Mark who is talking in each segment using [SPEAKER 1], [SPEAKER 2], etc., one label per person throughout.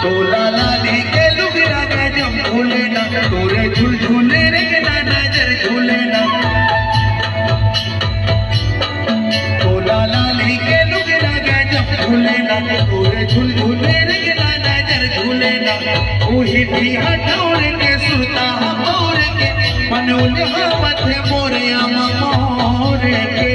[SPEAKER 1] तोला लाली के लुगरा के जब झूले ना तोरे झूल झूले रे ना नजर झूले ना तोला लाली के लुगरा के जब झूले ना तोरे झूल झूले रे ना नजर झूले ना वही भी हटौर के सुरता और के मनोल मत मोरे मोरे के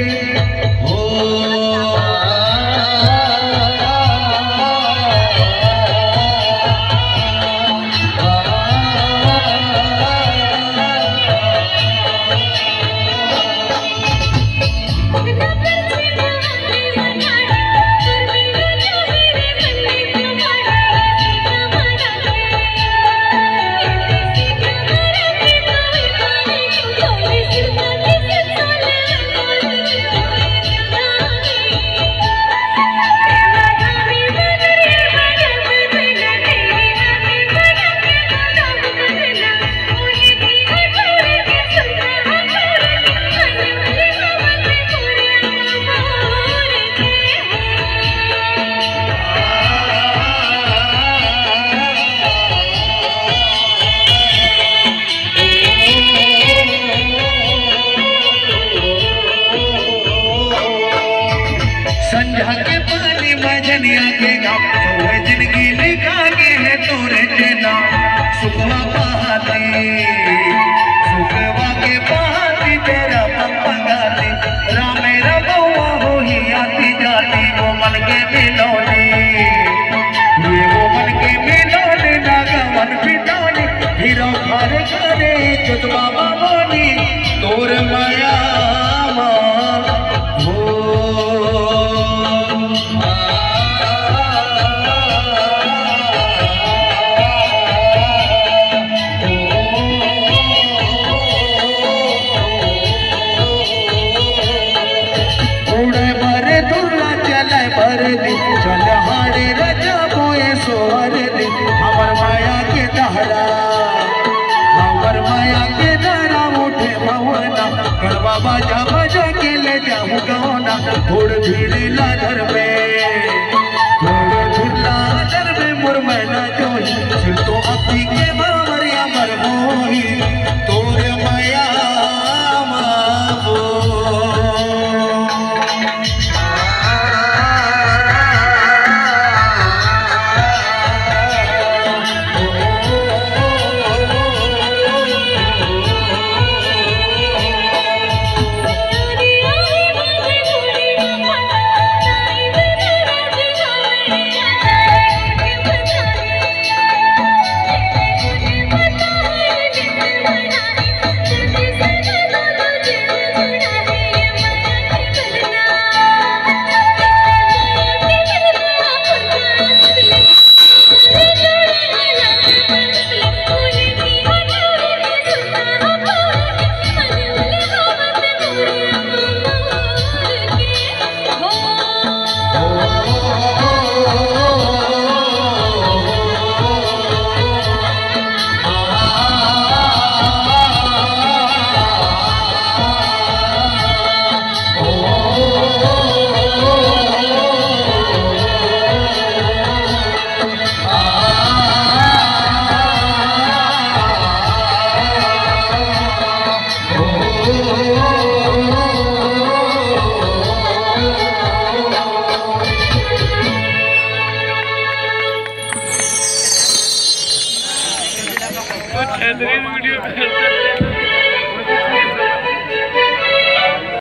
[SPEAKER 1] संझा के पानी मजनिया के गाँव सोए जिंदगी लिखा के है तोरे जना सुखवा पहाती सुखवा के पहाती तेरा पप्पा गाती रामे रबुआ हो ही आती जाती वो मन के मिलोने ये वो मन के मिलोने नागवन पितानी हीरो घर घरे चुत बाबा बोनी तोर माया चल हाड़े रजा बोए सोहर दी हमर माया के दहरा हमर माया के दहरा उठे भवना गरबा बाजा बजा के ले जाऊं गौना थोड़ धीरे लादर में मुरमैना जोही सिर तो अभी के बावरिया मर मोही तोरे माया
[SPEAKER 2] बेहतरीन वीडियो